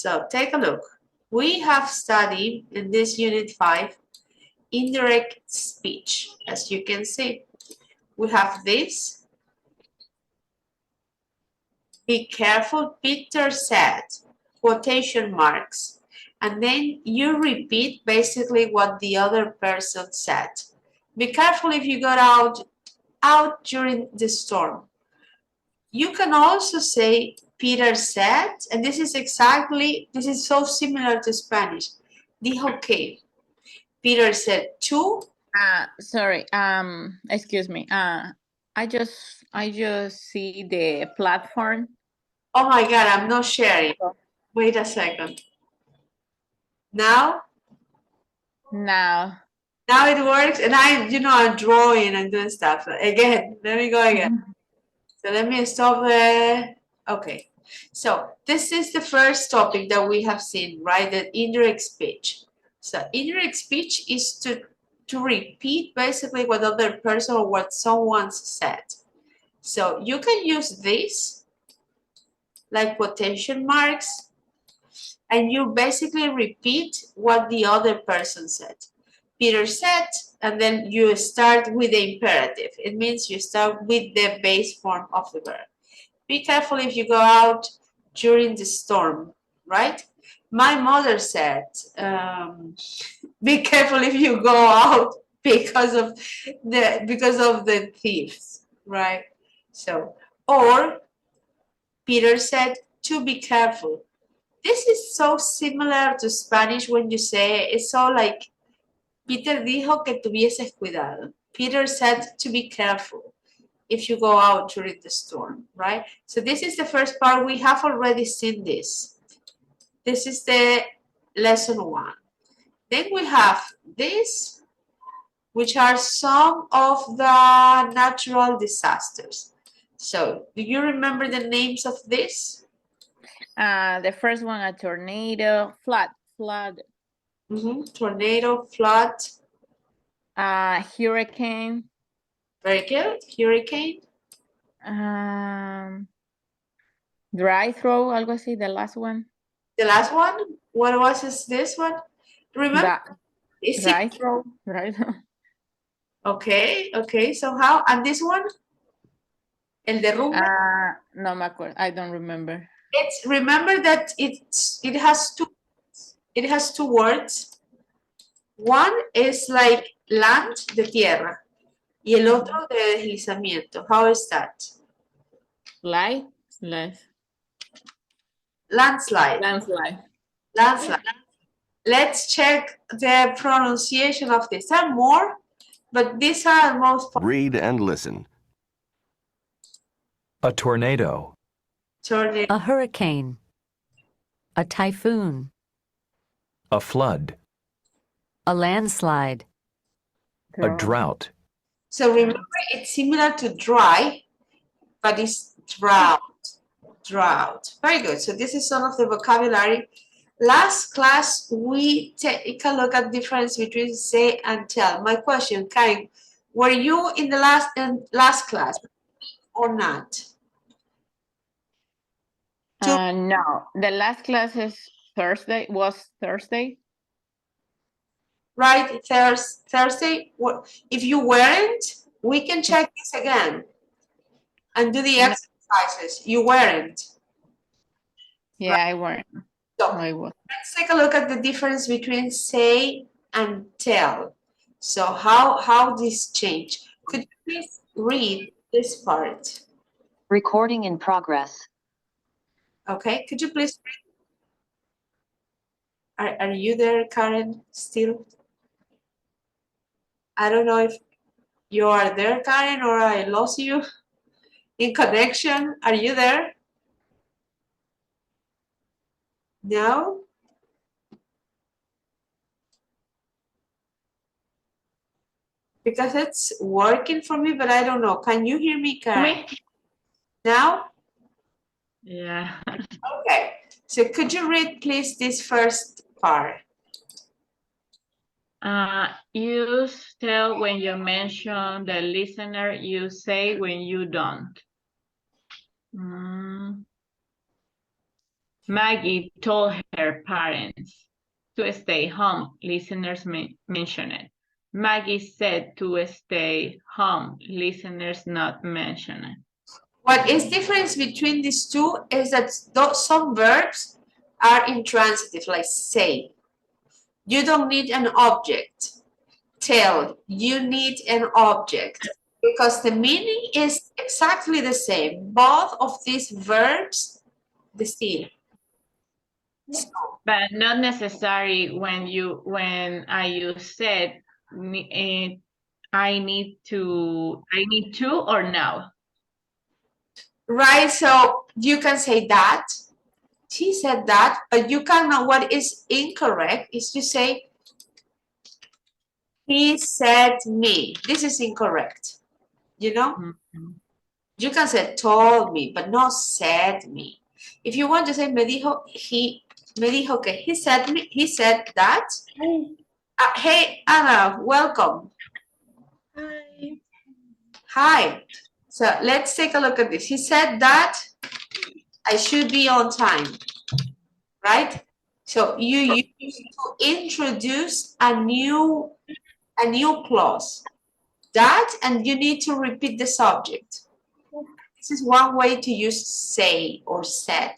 So take a look. We have studied in this unit 5 indirect speech. As you can see, we have this. Be careful, Peter said, quotation marks. And then you repeat basically what the other person said. Be careful if you got out during the storm. You can also say Peter said, and this is so similar to Spanish. Dijo que. Peter said to. Sorry, excuse me. I just see the platform. Oh my God, I'm not sharing. Wait a second. Now? Now It works, and I'm drawing and doing stuff. Again, let me go again. So let me stop there. Okay. So this is the first topic that we have seen, right? The indirect speech. So indirect speech is to repeat basically what other person or what someone said. So you can use this, like quotation marks, and you basically repeat what the other person said. Peter said, and then you start with the imperative. It means you start with the base form of the verb. Be careful if you go out during the storm, right? My mother said, be careful if you go out because of the thieves, right? So, or Peter said to be careful. This is so similar to Spanish when you say it's so like Peter dijo que tuvieses cuidado. Peter said to be careful if you go out during the storm, right? So this is the first part. We have already seen this. This is the lesson 1. Then we have this, which are some of the natural disasters. So do you remember the names of this? the first one, a tornado, flood. Tornado, flood. Hurricane. Very good. Hurricane. Dry throw, algo así, the last one. The last one? What was this one? Remember? Dry throw. Okay. So how? And this one? El derrumbe? No me acuerdo. I don't remember. Remember that it has two words. One is like land, de tierra, y el otro de deslizamiento. How is that? Landslide. Let's check the pronunciation of this. There are more, but these are most. Read and listen. A tornado. A hurricane. A typhoon. A flood. A landslide. A drought. So remember, it's similar to dry, but it's drought. Very good. So this is some of the vocabulary. Last class, we take a look at the difference between say and tell. My question, Karen, were you in the last class or not? No, the last class is Thursday. Right, Thursday. If you weren't, we can check this again and do the exercises. You weren't. Yeah, right? I weren't. So let's take a look at the difference between say and tell. So how this change? Could you please read this part? Recording in progress. Okay, could you please read? Are you there, Karen, still? I don't know if you are there, Karen, or I lost you in connection. Are you there? No? Because it's working for me, but I don't know. Can you hear me, Karen? Now? Yeah. Okay. So could you read, please, this first part? Use tell when you mention the listener. You say when you don't. Maggie told her parents to stay home. Listeners mention it. Maggie said to stay home. Listeners not mention it. What is difference between these two is that some verbs are intransitive, like say. You don't need an object. Tell, you need an object. Because the meaning is exactly the same. Both of these verbs, the same. But not necessary when I use said, I need to or now. Right, so you can say that. She said that, but you cannot, what is incorrect is to say, he said me. This is incorrect. You know? Mm-hmm. You can say told me, but not said me. If you want to say me dijo que he said me, he said that. Hey, Anna, welcome. Hi. Hi. So let's take a look at this. He said that I should be on time, right? So you use to introduce a new clause. That, and you need to repeat the subject. This is one way to use say or said,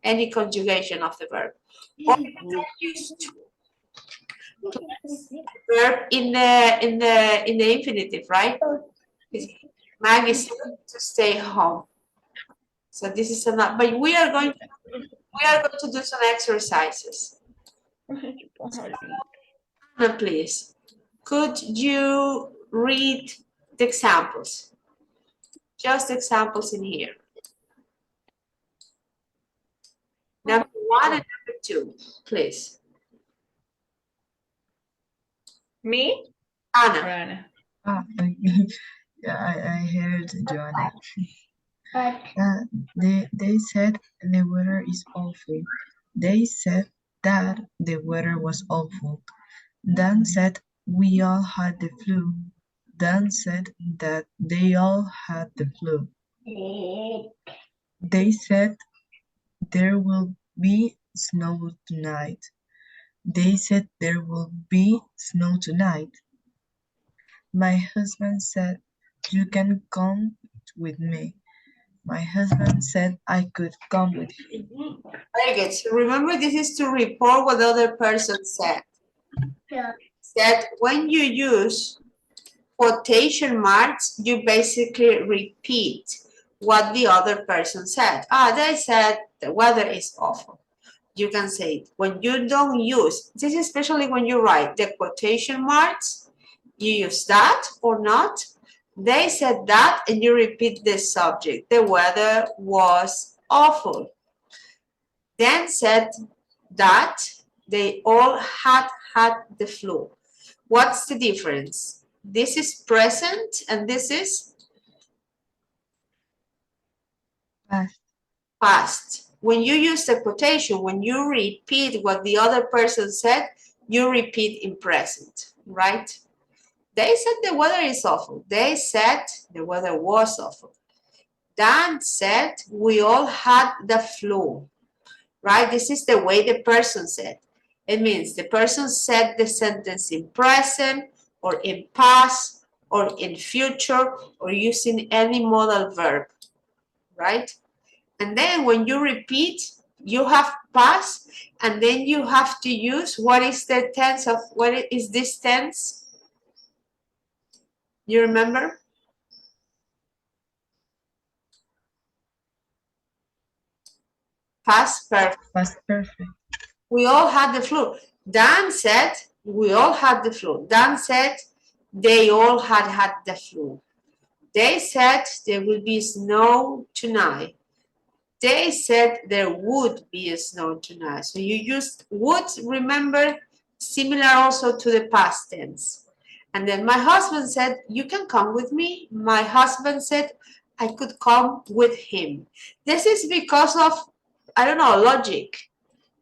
any conjugation of the verb. Or you can use to. Verb in the infinitive, right? Maggie is to stay home. So this is enough. But we are going to do some exercises. Anna, please, could you read the examples? Just examples in here. Number 1 and number 2, please. Me? Anna. Anna. Okay. Yeah, I heard Joanna. They said the weather is awful. They said that the weather was awful. Dan said we all had the flu. Dan said that they all had the flu. They said there will be snow tonight. They said there will be snow tonight. My husband said you can come with me. My husband said I could come with him. Very good. So remember, this is to report what the other person said. Yeah. That when you use quotation marks, you basically repeat what the other person said. They said the weather is awful. You can say it. When you don't use, this is especially when you write the quotation marks, you use that or not. They said that, and you repeat the subject. The weather was awful. Dan said that they all had the flu. What's the difference? This is present and this is past. When you use the quotation, when you repeat what the other person said, you repeat in present, right? They said the weather is awful. They said the weather was awful. Dan said we all had the flu, right? This is the way the person said. It means the person said the sentence in present or in past or in future or using any modal verb, right? And then when you repeat, you have past, and then you have to use what is the tense of, what is this tense? You remember? Past perfect. Past perfect. We all had the flu. Dan said we all had the flu. Dan said they all had the flu. They said there will be snow tonight. They said there would be a snow tonight. So you used would, remember, similar also to the past tense. And then my husband said, you can come with me. My husband said, I could come with him. This is because of, I don't know, logic.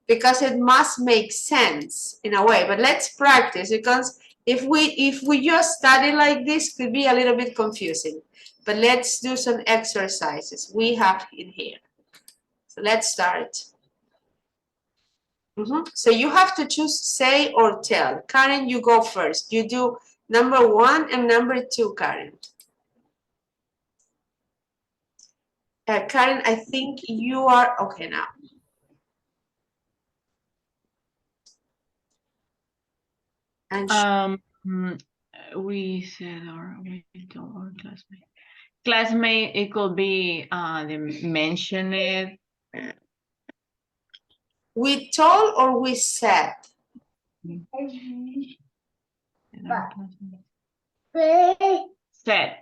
Because it must make sense in a way. But let's practice, because if we just study like this, it could be a little bit confusing. But let's do some exercises we have in here. So let's start. So you have to choose say or tell. Karen, you go first. You do number 1 and number 2, Karen. Karen, I think you are okay now. And We said we told our classmate. Classmate, it could be the mentioned. we told or we said? Said.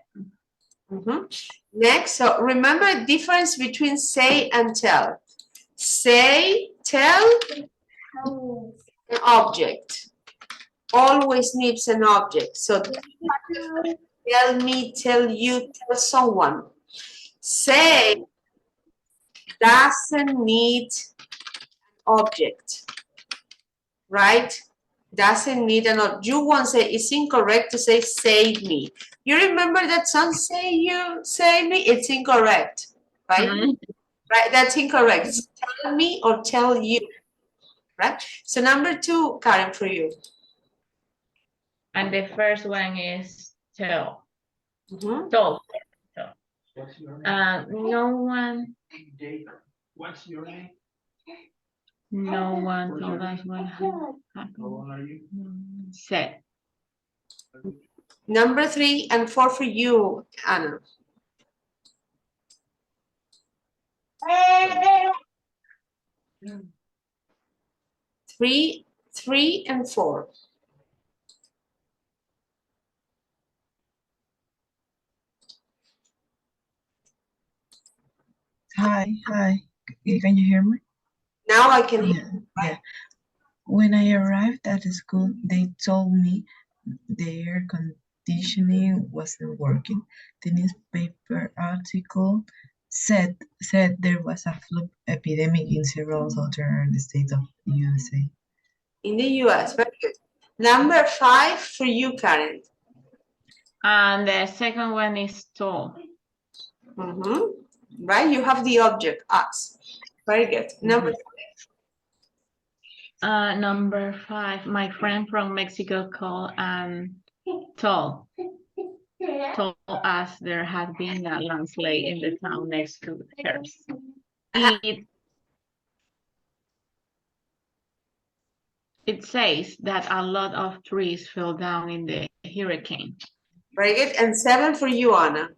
Next, so remember difference between say and tell. Say, tell, an object. Always needs an object. So tell me, tell you, tell someone. Say doesn't need an object, right? Doesn't need an object. You won't say, it's incorrect to say save me. You remember that song, say you, save me? It's incorrect, right? Right, that's incorrect. It's tell me or tell you, right? So number 2, Karen, for you. And the first one is tell. Mhm. Told. No one. What's your name? No one told us what happened. How old are you? Said. Number 3 and 4 for you, Anna. Three and 4. Hi. Can you hear me? Now I can hear. Yeah. When I arrived at the school, they told me the air conditioning wasn't working. The newspaper article said there was a flu epidemic in several southern states of USA. In the US, very good. Number 5 for you, Karen. And the second one is told. Right, you have the object, us. Very good. Number 5, my friend from Mexico called and told us there had been a landslide in the town next to hers. It says that a lot of trees fell down in the hurricane. Very good. And 7 for you, Anna.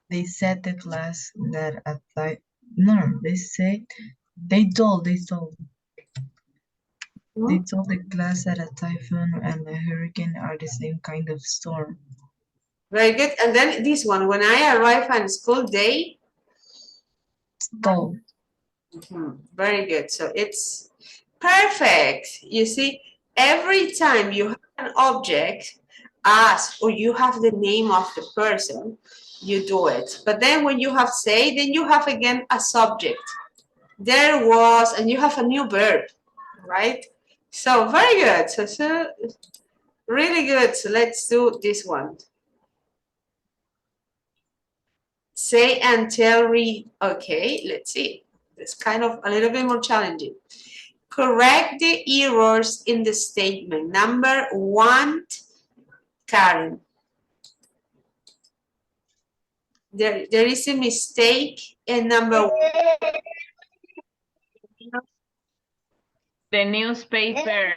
They said the class that applied. No, they told the class that a typhoon and a hurricane are the same kind of storm. Very good. And then this one, when I arrive at school, they Told. Very good. So it's perfect. You see, every time you have an object, ask, or you have the name of the person, you do it. But then when you have say, then you have again a subject. There was, and you have a new verb, right? So very good. So really good. So let's do this one. Say and tell, read. Okay, let's see. It's kind of a little bit more challenging. Correct the errors in the statement. Number 1, Karen. There is a mistake in number 1. The newspaper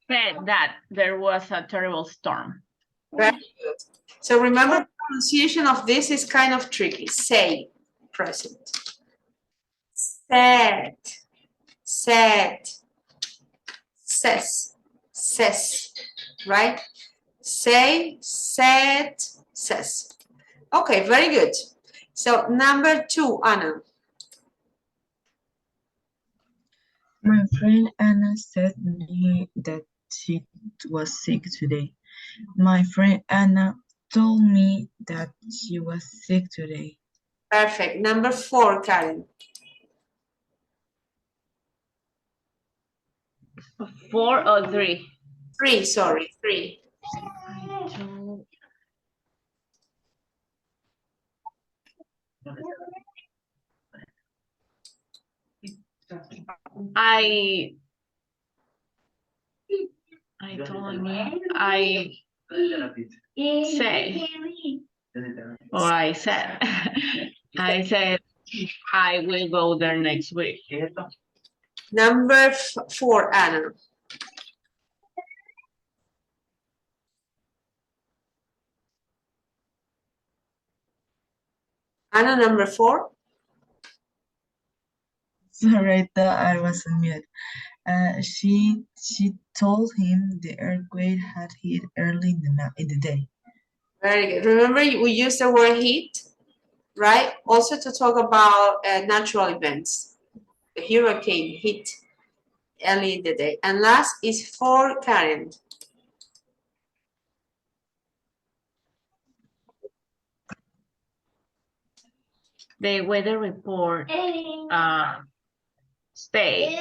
said that there was a terrible storm. Very good. So remember, pronunciation of this is kind of tricky. Say, present. Said, says, right? Say, said, says. Okay, very good. So number 2, Anna. My friend Anna said me that she was sick today. My friend Anna told me that she was sick today. Perfect. Number 4, Karen. 4 or 3? 3, sorry, 3. I told me, I say, or I said, I said, I will go there next week. Number 4, Anna. Anna, number 4. Sorry, I thought I was on mute. She told him the earthquake had hit early in the day. Very good. Remember, we use the word heat, right? Also to talk about natural events. The hurricane hit early in the day. And last is 4, Karen. The weather report states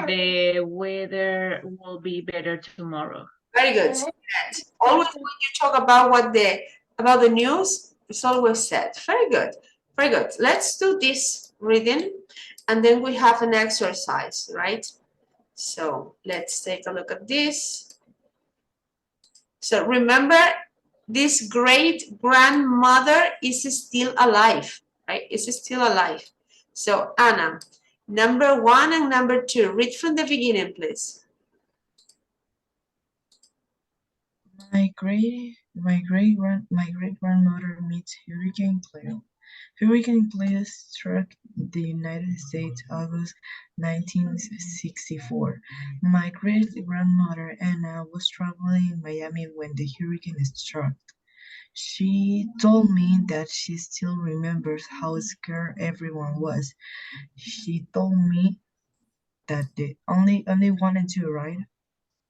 the weather will be better tomorrow. Very good. Always when you talk about about the news, it's always said. Very good. Very good. Let's do this reading and then we have an exercise, right? So let's take a look at this. So remember, this great grandmother is still alive, right? Is still alive. So Anna, number 1 and number 2, read from the beginning, please. My great grandmother meets Hurricane Cleo. Hurricane Cleo struck the United States August 1964. My great grandmother Anna was traveling in Miami when the hurricane struck. She told me that she still remembers how scared everyone was. She told me that the only 1 and 2, right?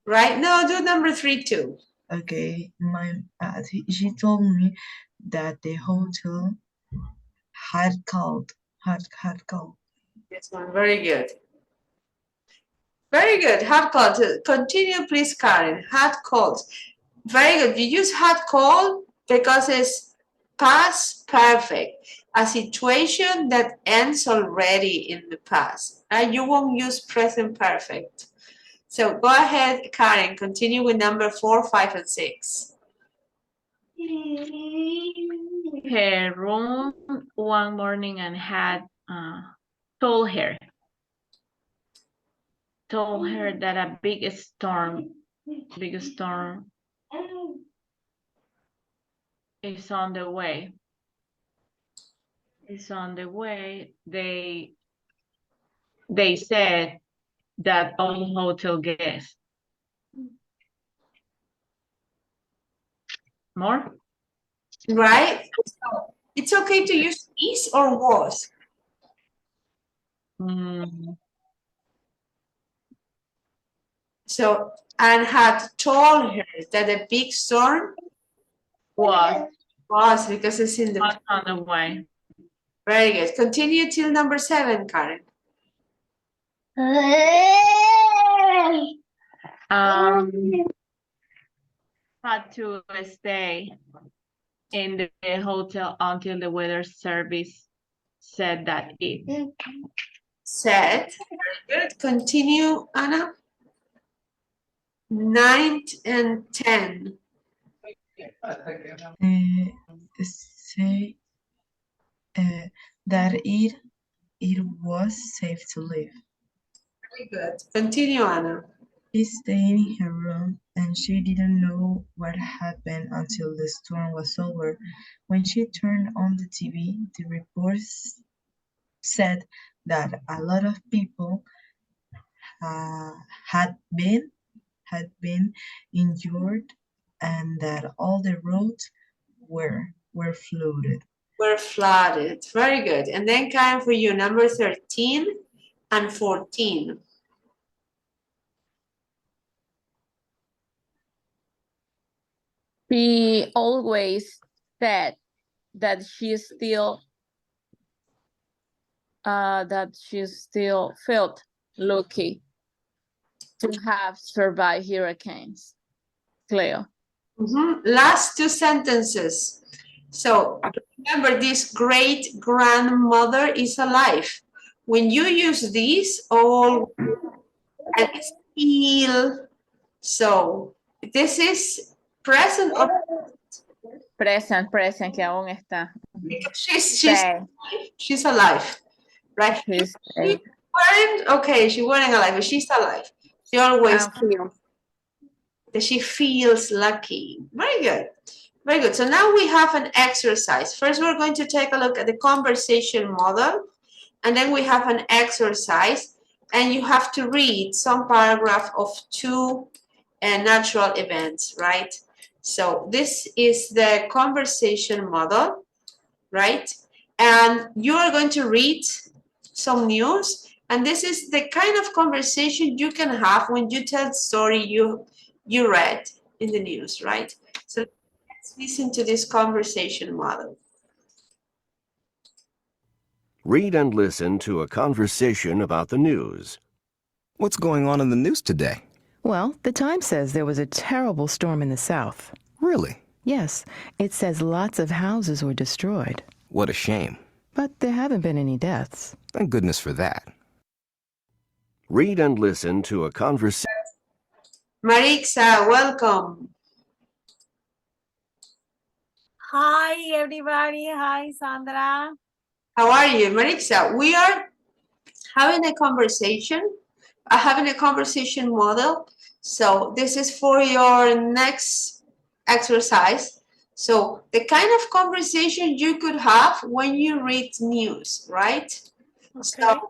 Right? No, do number 3 too. Okay, she told me that the hotel had called. This one, very good. Very good. Had called. Continue, please, Karen. Had called. Very good. You use had called because it's past perfect. A situation that ends already in the past. You won't use present perfect. So go ahead, Karen. Continue with number 4, 5, and 6. Her room one morning and had told her that a big storm is on the way. They said that all hotel guests. More? Right? So it's okay to use is or was. So, and had told her that a big storm was because it's in the on the way. Very good. Continue till number 7, Karen. Had to stay in the hotel until the weather service said that it. Said. Very good. Continue, Anna. 9 and 10. Say that it was safe to live. Very good. Continue, Anna. She stayed in her room and she didn't know what happened until the storm was over. When she turned on the TV, the reports said that a lot of people had been injured and that all the roads were flooded. Were flooded. Very good. And then Karen, for you, number 13 and 14. She always said that she still felt lucky to have survived hurricanes. Cleo. Last 2 sentences. So remember, this great grandmother is alive. when you use these all and feel, so this is present or Present, present, que aún está. because Say, she's alive, right? she's She weren't okay, she weren't alive, but she's alive. She always feel. that she feels lucky. Very good. Very good. So now we have an exercise. First, we're going to take a look at the conversation model, and then we have an exercise, and you have to read some paragraph of two natural events, right? So this is the conversation model, right? And you are going to read some news, and this is the kind of conversation you can have when you tell the story you read in the news, right? So let's listen to this conversation model. Read and listen to a conversation about the news. What's going on in the news today? Well, the Times says there was a terrible storm in the south. Really? Yes, it says lots of houses were destroyed. What a shame. But there haven't been any deaths. Thank goodness for that. Read and listen to a conversation. Marixa, welcome. Hi, everybody. Hi, Sandra. How are you, Marixa? We are having a conversation, model. So this is for your next exercise. So the kind of conversation you could have when you read news, right? Okay. So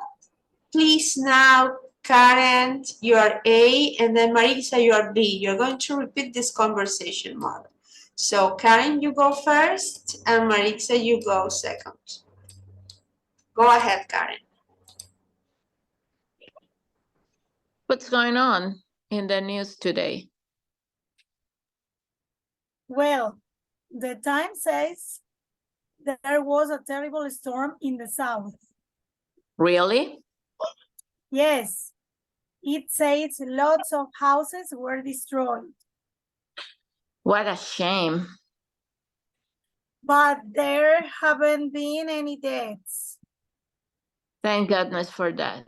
please now, Karen, you are A, and then Marixa, you are B. You're going to repeat this conversation model. So Karen, you go first, and Marixa, you go second. Go ahead, Karen. What's going on in the news today? Well, the Times says there was a terrible storm in the south. Really? Yes, it says lots of houses were destroyed. What a shame. But there haven't been any deaths. Thank goodness for that.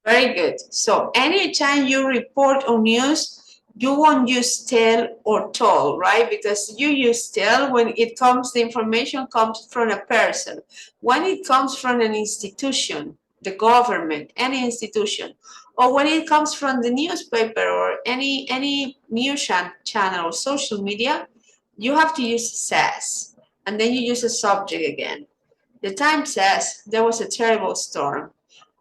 Very good. So anytime you report on news, you won't use tell or told, right? Because you use tell when it comes, the information comes from a person. When it comes from an institution, the government, any institution, or when it comes from the newspaper or any news channel or social media, you have to use says, and then you use a subject again. The Times says there was a terrible storm.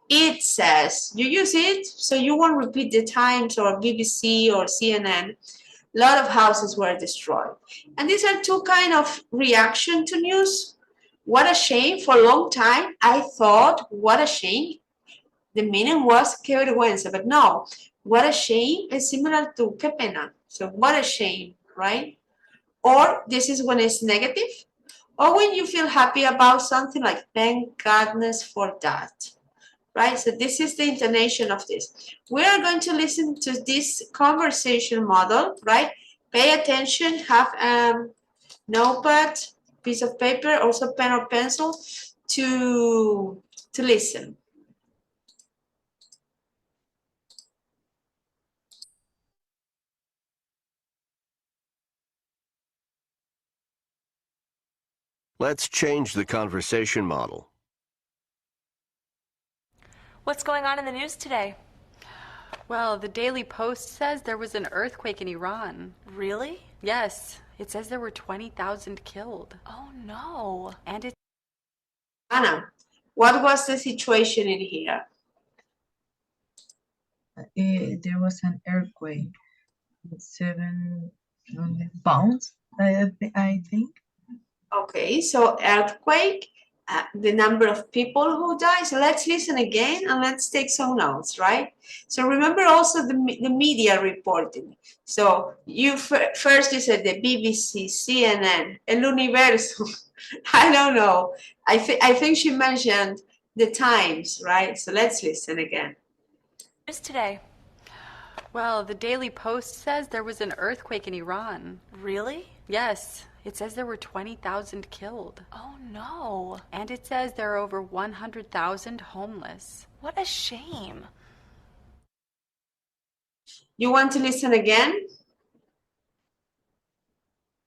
It says, you use it, so you won't repeat the Times or BBC or CNN. A lot of houses were destroyed. And these are two kind of reaction to news. What a shame. For a long time, I thought, what a shame. The meaning was que vergüenza, but no. What a shame is similar to que pena. So what a shame, right? Or this is when it's negative. Or when you feel happy about something, like thank goodness for that. Right, so this is the intonation of this. We are going to listen to this conversation model, right? Pay attention, have notepad, piece of paper, also pen or pencil to listen. Let's change the conversation model. What's going on in the news today? Well, the Daily Post says there was an earthquake in Iran. Really? Yes. It says there were 20,000 killed. Oh, no. And it's... Anna, what was the situation in here? There was an earthquake with 7 pounds, I think. Okay, so earthquake, the number of people who died. So let's listen again and let's take some notes, right? So remember also the media reporting. So you first you said the BBC, CNN, El Universo. I don't know. I think she mentioned the Times, right? So let's listen again. News today. Well, the Daily Post says there was an earthquake in Iran. Really? Yes. it says there were 20,000 killed. Oh no. And it says there are over 100,000 homeless. What a shame. You want to listen again?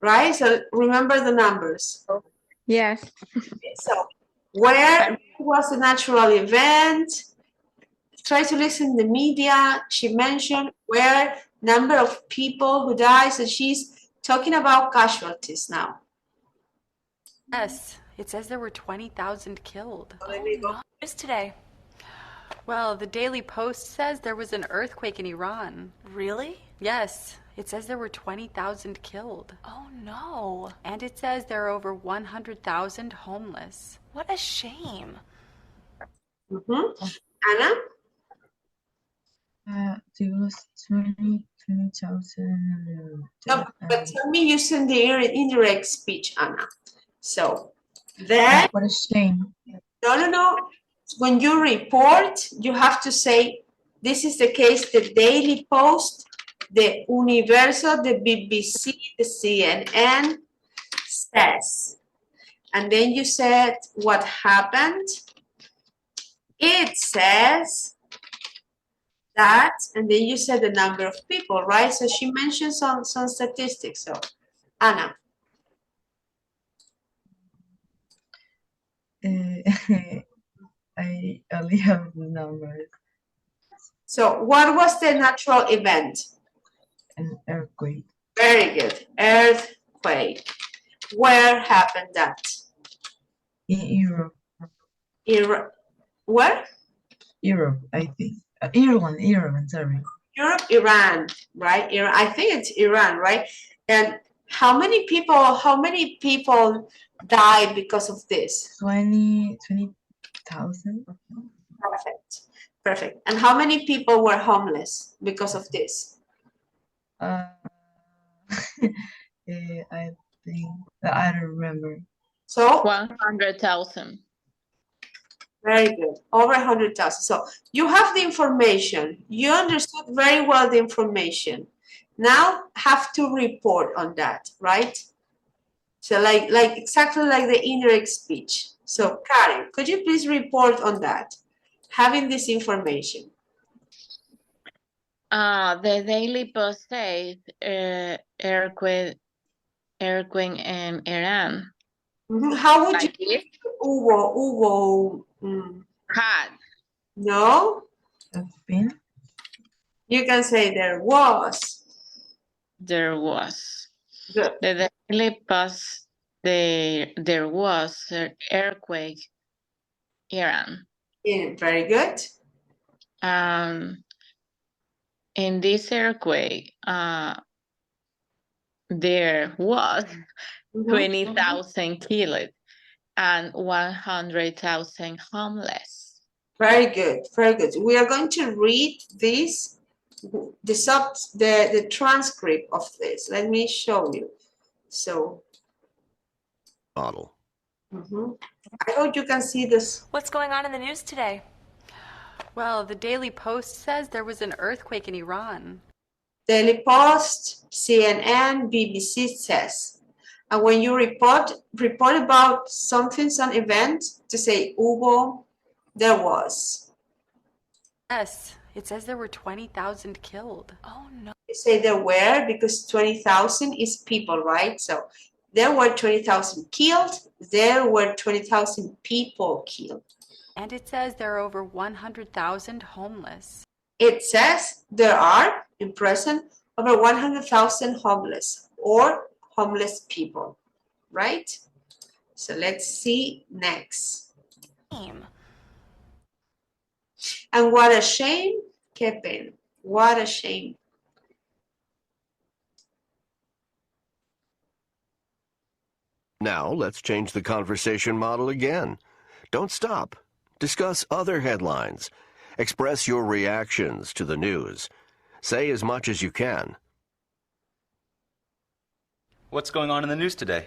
Right? So remember the numbers. Yes. So where was the natural event? Try to listen to the media. She mentioned where, number of people who died. So she's talking about casualties now. Yes, it says there were 20,000 killed. There we go. News today. Well, the Daily Post says there was an earthquake in Iran. Really? Yes, it says there were 20,000 killed. Oh no. And it says there are over 100,000 homeless. What a shame. Anna? There was 20,000. No, but tell me using the indirect speech, Anna. So then, What a shame. no. When you report, you have to say, this is the case, the Daily Post, the Universal, the BBC, the CNN says. And then you said what happened. It says that, and then you said the number of people, right? So she mentioned some statistics. So, Anna. I only have the numbers. So what was the natural event? An earthquake. Very good. Earthquake. Where happened that? In Europe. Where? Europe, I think. Iran, sorry. Europe, Iran, right? I think it's Iran, right? And how many people died because of this? 20,000. Perfect. And how many people were homeless because of this? I think I don't remember. So 100,000. very good, over 100,000. So you have the information. You understood very well the information. Now have to report on that, right? So like exactly like the indirect speech. So Karen, could you please report on that? Having this information. The Daily Post says earthquake in Iran. How would you Like Hubo, had. no? Have been. You can say there was. There was. Good. The Daily Post, there was an earthquake Iran. Yeah, very good. In this earthquake, there was 20,000 killed and 100,000 homeless. Very good, very good. We are going to read this, the transcript of this. Let me show you. So, Model. I hope you can see this. What's going on in the news today? Well, the Daily Post says there was an earthquake in Iran. Daily Post, CNN, BBC says. And when you report about something, some event, to say hubo, there was. Yes, it says there were 20,000 killed. Oh no. You say there were because 20,000 is people, right? So there were 20,000 killed. There were 20,000 people killed. And it says there are over 100,000 homeless. It says there are, in present, over 100,000 homeless or homeless people, right? So let's see next. Shame. And what a shame, qué pena, what a shame. Now let's change the conversation model again. Don't stop. Discuss other headlines. Express your reactions to the news. Say as much as you can. What's going on in the news today?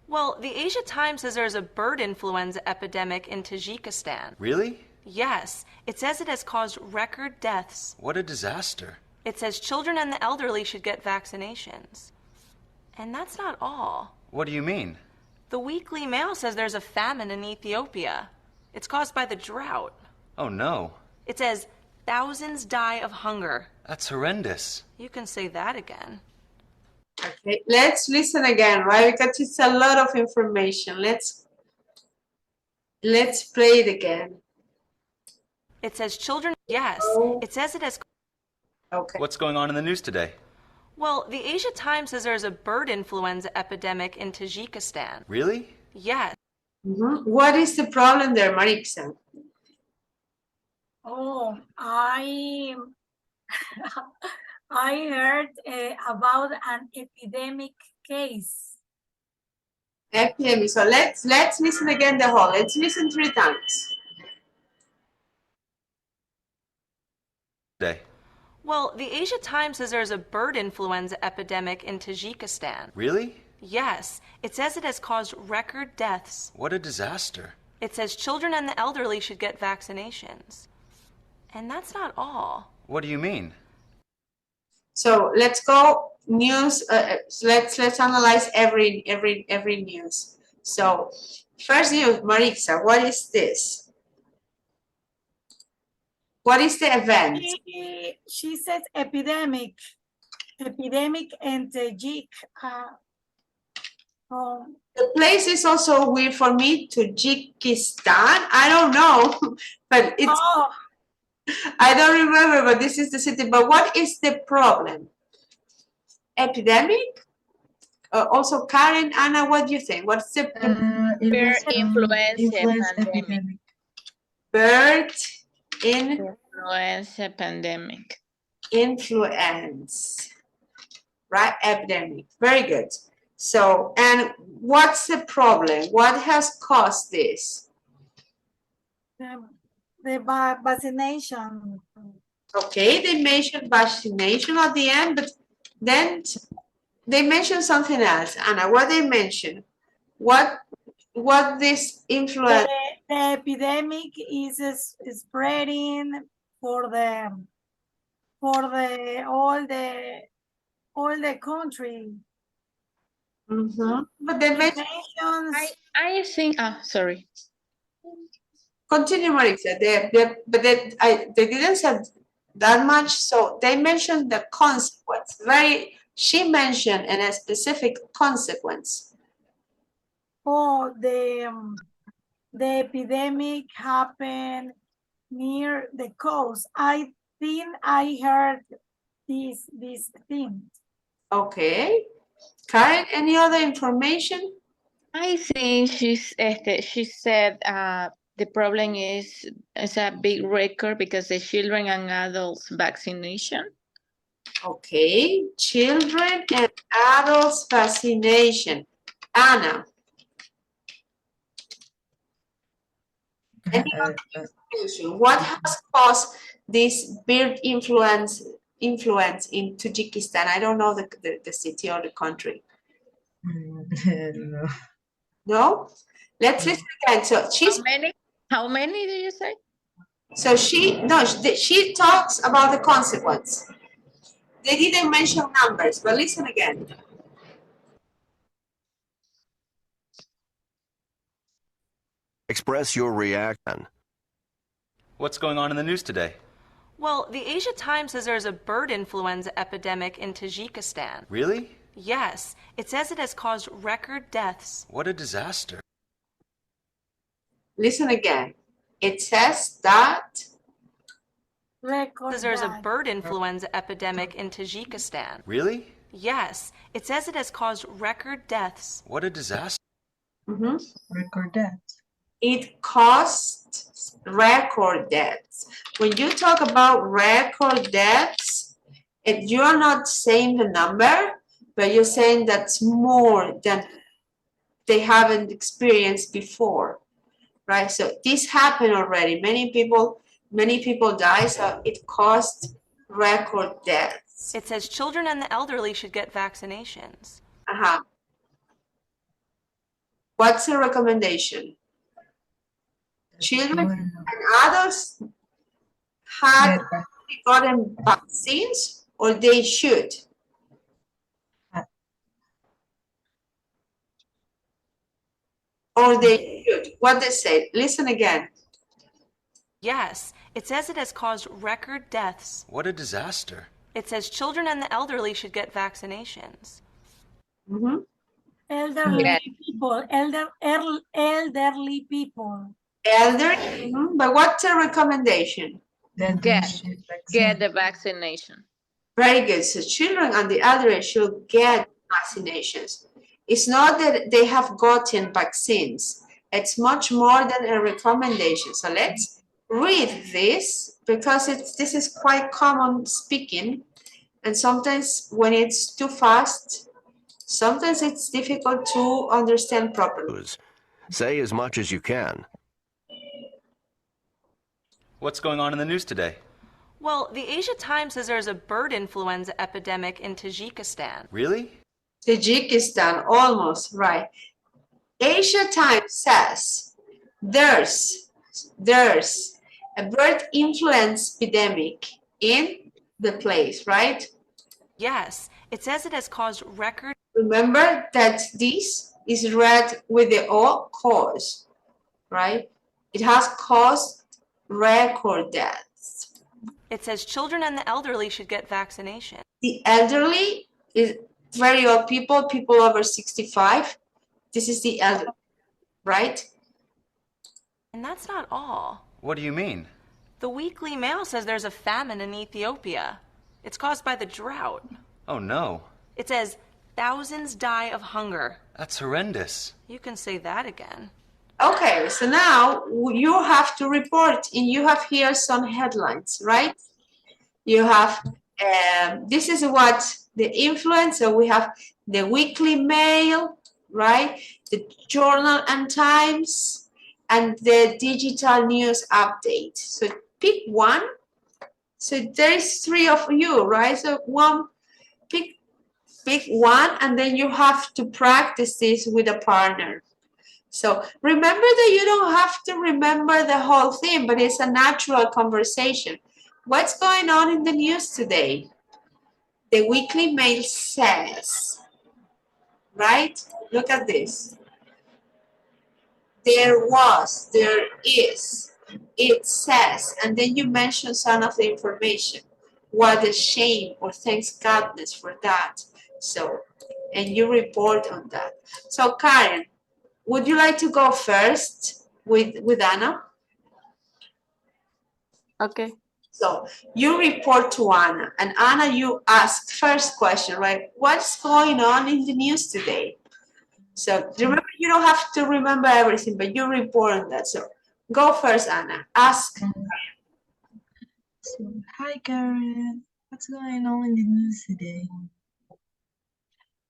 Well, the Asia Times says there's a bird influenza epidemic in Tajikistan. Really? Yes. It says it has caused record deaths. What a disaster. It says children and the elderly should get vaccinations. And that's not all. What do you mean? The Weekly Mail says there's a famine in Ethiopia. It's caused by the drought. Oh no. It says thousands die of hunger. That's horrendous. You can say that again. Okay, let's listen again, right? Because it's a lot of information. Let's play it again. It says children, yes. It says it has. Okay. What's going on in the news today? Well, the Asia Times says there's a bird influenza epidemic in Tajikistan. Really? Yes. What is the problem there, Marixa? Oh, I heard about an epidemic case. Epidemic. So let's listen again the whole. Let's listen 3 times. Today. Well, the Asia Times says there's a bird influenza epidemic in Tajikistan. Really? Yes. It says it has caused record deaths. What a disaster. It says children and the elderly should get vaccinations. And that's not all. What do you mean? So let's go news. Let's analyze every news. So first news, Marixa, what is this? What is the event? She says epidemic and Tajik. The place is also weird for me, Tajikistan. I don't know, but it's. I don't remember, but this is the city. But what is the problem? Epidemic? Also, Karen, Anna, what do you think? What's the Bird influenza pandemic. Bird Influenza pandemic. Influence, right? Epidemic. Very good. So, and what's the problem? What has caused this? The vaccination. Okay, they mentioned vaccination at the end, but then they mentioned something else. Anna, what they mentioned? What this influence? The epidemic is spreading for all the country. But they mentioned. I think. Sorry. Continue, Marixa. They didn't say that much, so they mentioned the consequence. She mentioned a specific consequence. Oh, the epidemic happened near the coast. I think I heard this thing. Okay, Karen, any other information? I think she said the problem is a big record because the children and adults vaccination. Okay, children and adults vaccination. Anna. What has caused this bird influence in Tajikistan? I don't know the city or the country. No. No? Let's listen again. So she's How many do you say? So she talks about the consequence. They didn't mention numbers, but listen again. Express your reaction. What's going on in the news today? Well, the Asia Times says there's a bird influenza epidemic in Tajikistan. Really? Yes. It says it has caused record deaths. What a disaster. Listen again. It says that There's a bird influenza epidemic in Tajikistan. Really? Yes. It says it has caused record deaths. What a disaster. Record deaths. it caused record deaths. When you talk about record deaths, you're not saying the number, but you're saying that's more than they haven't experienced before, right? So this happened already. Many people die, so it caused record deaths. It says children and the elderly should get vaccinations. What's the recommendation? Children and adults have gotten vaccines, or they should? Or they should. What they say? Listen again. Yes, it says it has caused record deaths. What a disaster. It says children and the elderly should get vaccinations. Mm-hmm. Elderly people, elderly people. Elderly, but what's the recommendation? That they should Get vaccinate. the vaccination. Very good. So children and the elderly should get vaccinations. It's not that they have gotten vaccines. It's much more than a recommendation. So let's read this because this is quite common speaking. And sometimes when it's too fast, sometimes it's difficult to understand properly. Say as much as you can. What's going on in the news today? Well, the Asia Times says there's a bird influenza epidemic in Tajikistan. Really? Tajikistan, almost right. Asia Times says there's a bird influenza epidemic in the place, right? Yes, it says it has caused record. Remember that this is read with the O, cause, right? It has caused record deaths. It says children and the elderly should get vaccination. The elderly is very old people, people over 65. This is the elderly, right? And that's not all. What do you mean? The Weekly Mail says there's a famine in Ethiopia. It's caused by the drought. Oh no. It says thousands die of hunger. That's horrendous. You can say that again. Okay, so now you have to report, and you have here some headlines, right? You have, this is what the influencer, we have the Weekly Mail, right? The Journal and Times, and the Digital News Update. So pick one. So there is three of you, right? So pick one, and then you have to practice this with a partner. So remember that you don't have to remember the whole thing, but it's a natural conversation. What's going on in the news today? The Weekly Mail says, right? Look at this. There was, there is, it says, and then you mention some of the information. What a shame, or thanks goodness for that. So, and you report on that. So Karen, would you like to go first with Anna? Okay. So you report to Anna, and Anna, you ask first question, right? What's going on in the news today? So remember, you don't have to remember everything, but you report on that. So go first, Anna. Ask. So, hi Karen, what's going on in the news today?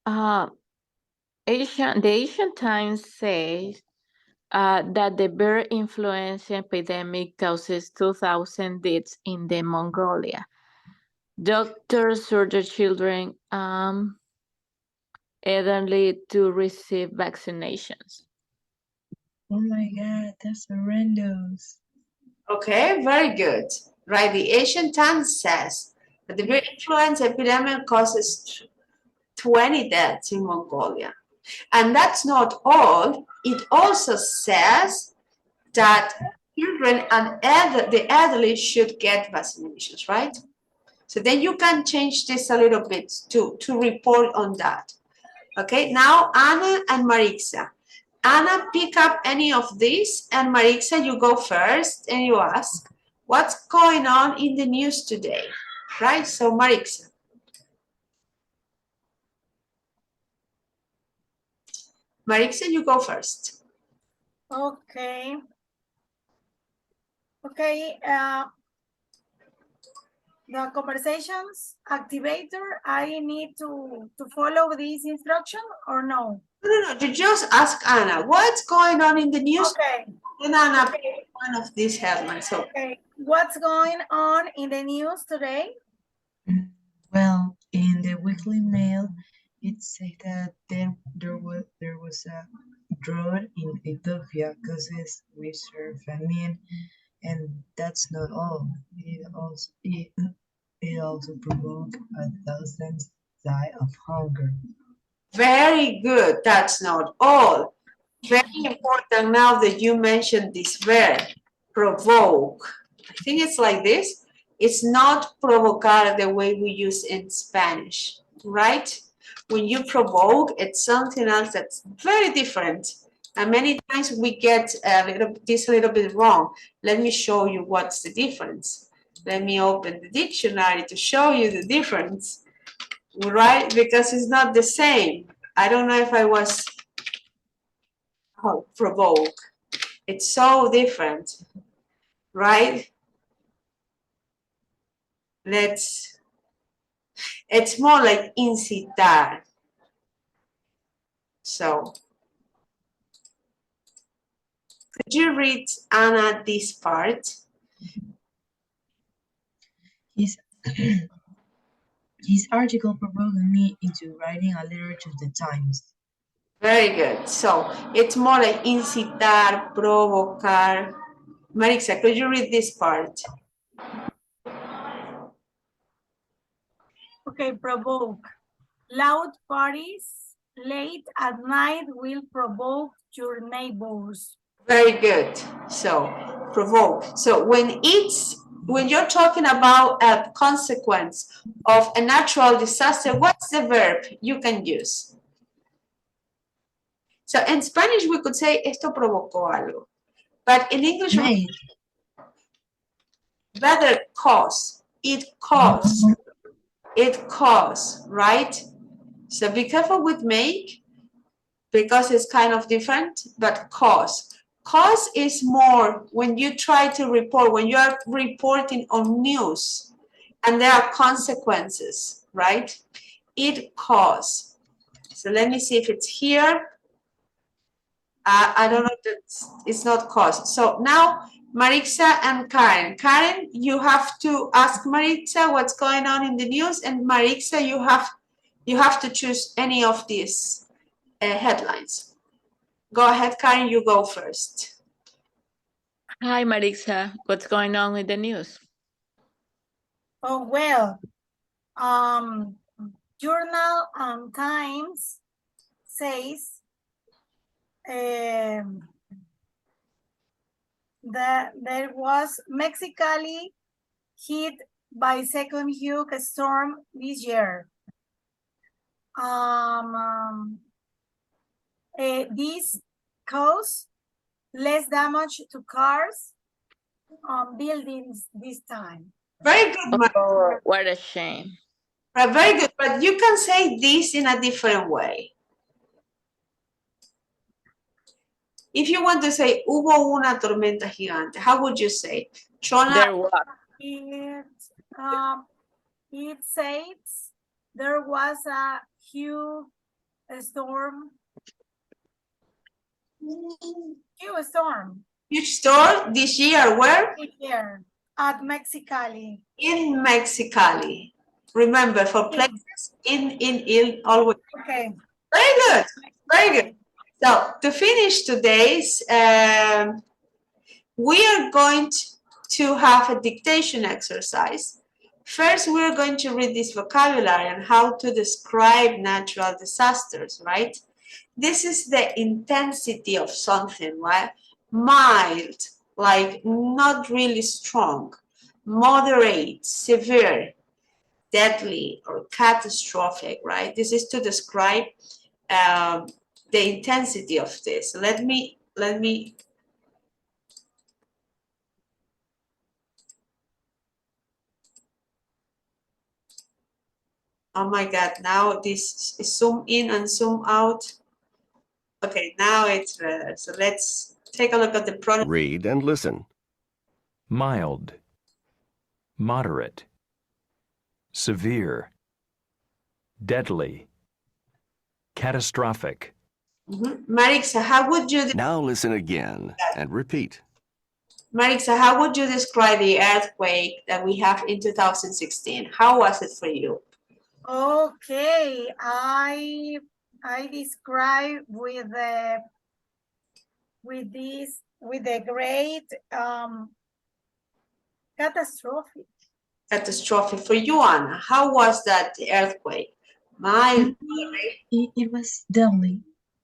The Asian Times says that the bird influenza epidemic causes 2,000 deaths in the Mongolia. Doctors urge children elderly to receive vaccinations. Oh my God, that's horrendous. Okay, very good. Right, the Asian Times says that the bird influenza epidemic causes 20 deaths in Mongolia. And that's not all. It also says that children and the elderly should get vaccinations, right? So then you can change this a little bit to report on that. Okay, now Anna and Marixa. Anna, pick up any of these, and Marixa, you go first and you ask, what's going on in the news today? Right, so Marixa. Marixa, you go first. Okay. Okay, the conversations activator, I need to follow this instruction or no? No, you just ask Anna, what's going on in the news? Okay. And Anna, pick one of these headlines. So. Okay, what's going on in the news today? Well, in the Weekly Mail, it said that there was a drought in Ethiopia causes severe famine, and that's not all. It also provoked 1,000 die of hunger. Very good. That's not all. Very important now that you mentioned this verb, provoke. I think it's like this. It's not provocar the way we use in Spanish, right? When you provoke, it's something else that's very different. And many times we get this a little bit wrong. Let me show you what's the difference. Let me open the dictionary to show you the difference, right? Because it's not the same. I don't know if I was provoke. It's so different, right? It's more like incitar. So, could you read, Anna, this part? His article provoked me into writing a letter to the Times. Very good. So, it's more like incitar, provocar. Marixa, could you read this part? Okay, provoke. Loud parties late at night will provoke your neighbors. Very good. So, provoke. So, when you're talking about a consequence of a natural disaster, what's the verb you can use? So, in Spanish, we could say, esto provocó algo. But in English, rather cause. It caused. It caused, right? So, be careful with make, because it's kind of different, but cause. Cause is more when you try to report, when you are reporting on news and there are consequences, right? It caused. So let me see if it's here. I don't know that it's not caused. So now Marixa and Karen. Karen, you have to ask Marixa what's going on in the news, and Marixa, you have to choose any of these headlines. Go ahead, Karen, you go first. Hi, Marixa. What's going on with the news? Oh, well, Journal Times says that there was Mexicali hit by second huge storm this year. This caused less damage to cars, buildings this time. Very good. Oh, what a shame. Very good, but you can say this in a different way. If you want to say, hubo una tormenta gigante, how would you say? There was. It says there was a huge storm. Huge storm. Huge storm this year, where? This year, at Mexicali. In Mexicali. Remember, for places, in, always. Okay. Very good, very good. So, to finish today's, we are going to have a dictation exercise. First, we're going to read this vocabulary and how to describe natural disasters, right? This is the intensity of something, right? Mild, like not really strong, moderate, severe, deadly, or catastrophic, right? This is to describe the intensity of this. Let me. Oh my God, now this is zoom in and zoom out. Okay, now it's better. So let's take a look at the pronoun. Read and listen. Mild, moderate, severe, deadly, catastrophic. Marixa, how would you... Now listen again and repeat. Marixa, how would you describe the earthquake that we have in 2016? How was it for you? Okay, I describe with the great catastrophe. Catastrophe for you, Anna. How was that earthquake? It was deadly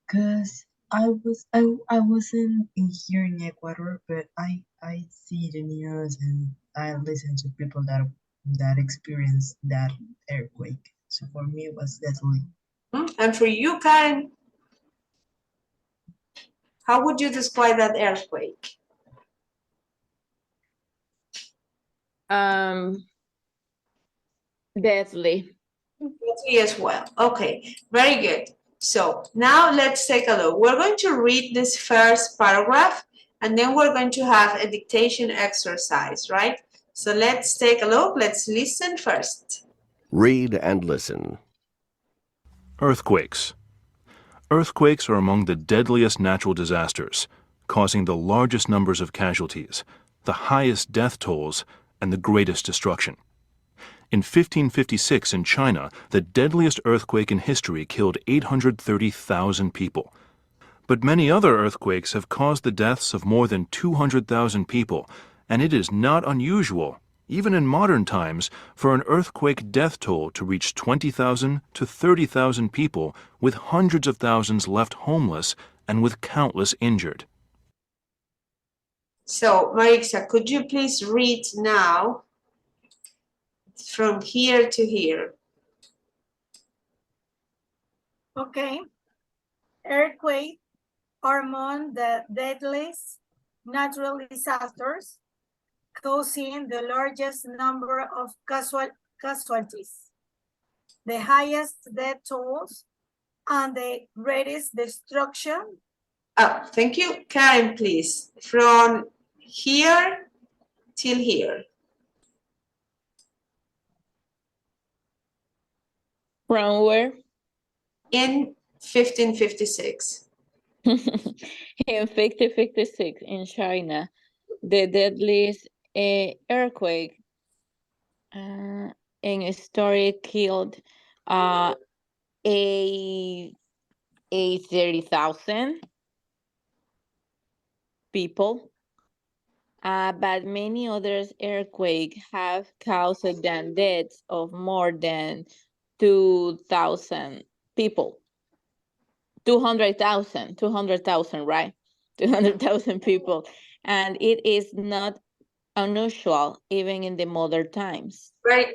because I wasn't here in Ecuador, but I see the news and I listen to people that experienced that earthquake. So for me, it was definitely. And for you, Karen, how would you describe that earthquake? Deadly. Deadly as well. Okay, very good. So now let's take a look. We're going to read this first paragraph and then we're going to have a dictation exercise, right? So let's take a look. Let's listen first. Read and listen. Earthquakes. Earthquakes are among the deadliest natural disasters, causing the largest numbers of casualties, the highest death tolls, and the greatest destruction. In 1556 in China, the deadliest earthquake in history killed 830,000 people. But many other earthquakes have caused the deaths of more than 200,000 people, and it is not unusual, even in modern times, for an earthquake death toll to reach 20,000 to 30,000 people, with hundreds of thousands left homeless and with countless injured. So, Marixa, could you please read now from here to here? Okay. Earthquake are among the deadliest natural disasters, causing the largest number of casualties, the highest death tolls, and the greatest destruction. Oh, thank you. Karen, please. From here till here. From where? In 1556. In 1556 in China, the deadliest earthquake in a story killed 30,000 people. But many others earthquakes have caused the deaths of more than 2,000 people. 200,000, right? 200,000 people. And it is not unusual, even in the modern times. Right.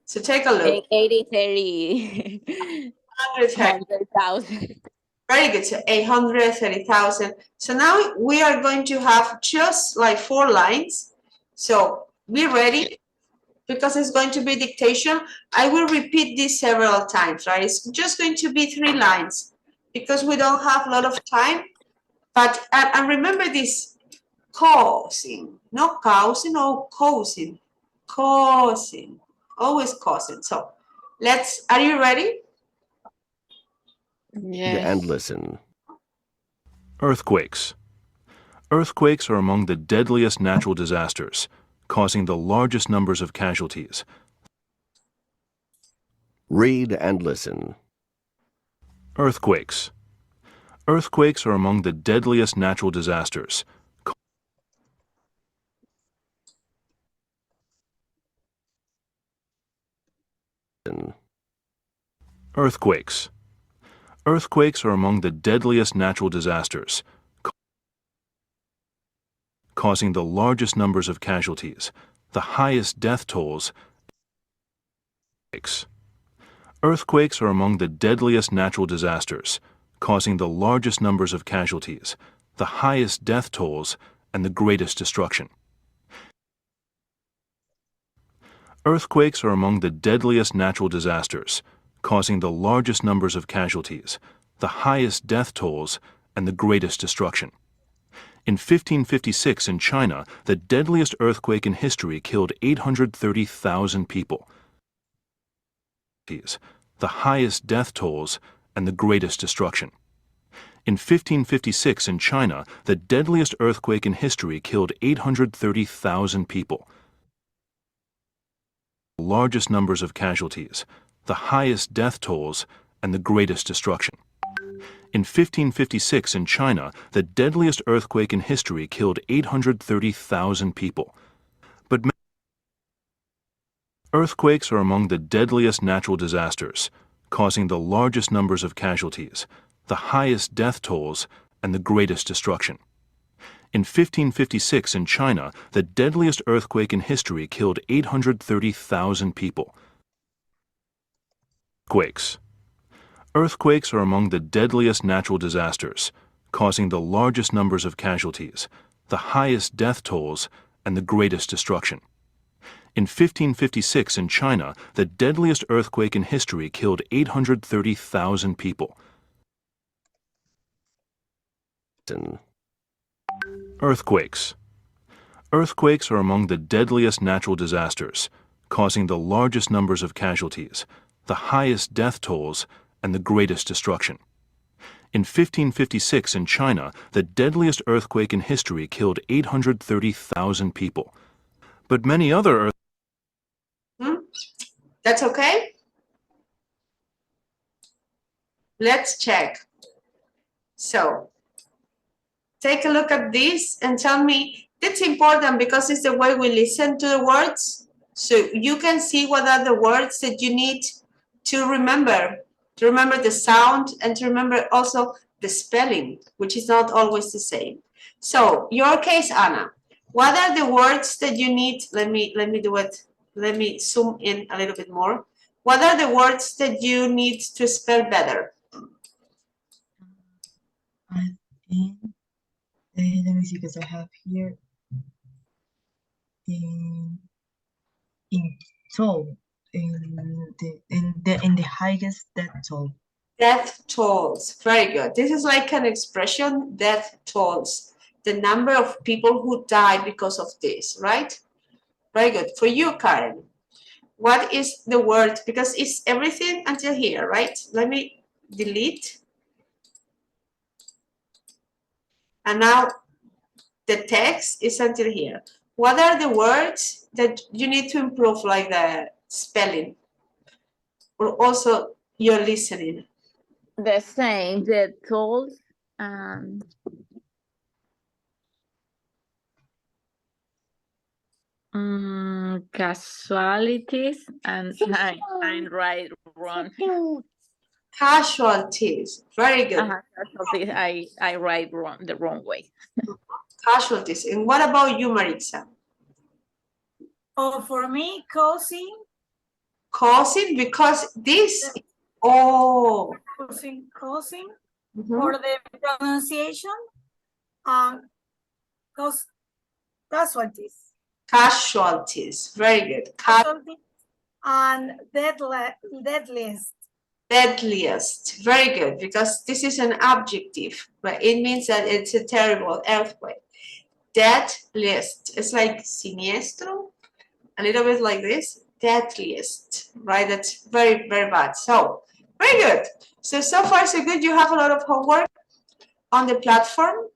So take a look. 100,000. Very good. So 830,000. So now we are going to have just like 4 lines. So be ready because it's going to be dictation. I will repeat this several times, right? It's just going to be 3 lines because we don't have a lot of time. But and remember this, causing, not causing or causing, causing, always causing. So are you ready? Yes. And listen. Earthquakes. Earthquakes are among the deadliest natural disasters, causing the largest numbers of casualties. Read and listen. Earthquakes. Earthquakes are among the deadliest natural disasters. Earthquakes. Earthquakes are among the deadliest natural disasters, causing the largest numbers of casualties, the highest death tolls. Earthquakes are among the deadliest natural disasters, causing the largest numbers of casualties, the highest death tolls, and the greatest destruction. Earthquakes are among the deadliest natural disasters, causing the largest numbers of casualties, the highest death tolls, and the greatest destruction. In 1556 in China, the deadliest earthquake in history killed 830,000 people. The highest death tolls, and the greatest destruction. In 1556 in China, the deadliest earthquake in history killed 830,000 people. The largest numbers of casualties, the highest death tolls, and the greatest destruction. In 1556 in China, the deadliest earthquake in history killed 830,000 people. But earthquakes are among the deadliest natural disasters, causing the largest numbers of casualties, the highest death tolls, and the greatest destruction. In 1556 in China, the deadliest earthquake in history killed 830,000 people. Quakes. Earthquakes are among the deadliest natural disasters, causing the largest numbers of casualties, the highest death tolls, and the greatest destruction. In 1556 in China, the deadliest earthquake in history killed 830,000 people. Earthquakes. Earthquakes are among the deadliest natural disasters, causing the largest numbers of casualties, the highest death tolls, and the greatest destruction. In 1556 in China, the deadliest earthquake in history killed 830,000 people. But many other That's okay? Let's check. So, take a look at this and tell me, that's important because it's the way we listen to the words. So you can see what are the words that you need to remember the sound and to remember also the spelling, which is not always the same. So your case, Anna, what are the words that you need? Let me do it. Let me zoom in a little bit more. What are the words that you need to spell better? I think, let me see, because I have here in toll, in the highest death toll. Death tolls, very good. This is like an expression, death tolls, the number of people who die because of this, right? Very good. For you, Karen, what is the word? Because it's everything until here, right? Let me delete. And now the text is until here. What are the words that you need to improve, like the spelling? Or also your listening? The same, the tools, casualties, and I write wrong. Casualties, very good. Casualties, I write wrong, the wrong way. Casualties. And what about you, Maritza? Oh, for me, causing. Causing, because this, oh. Causing for the pronunciation, casualties. Casualties, very good. Casualties and deadliest. Deadliest, very good, because this is an adjective, but it means that it's a terrible earthquake. Deadliest, it's like siniestro, a little bit like this. Deadliest, right? That's very, very bad. So, very good. So far so good. You have a lot of homework on the platform.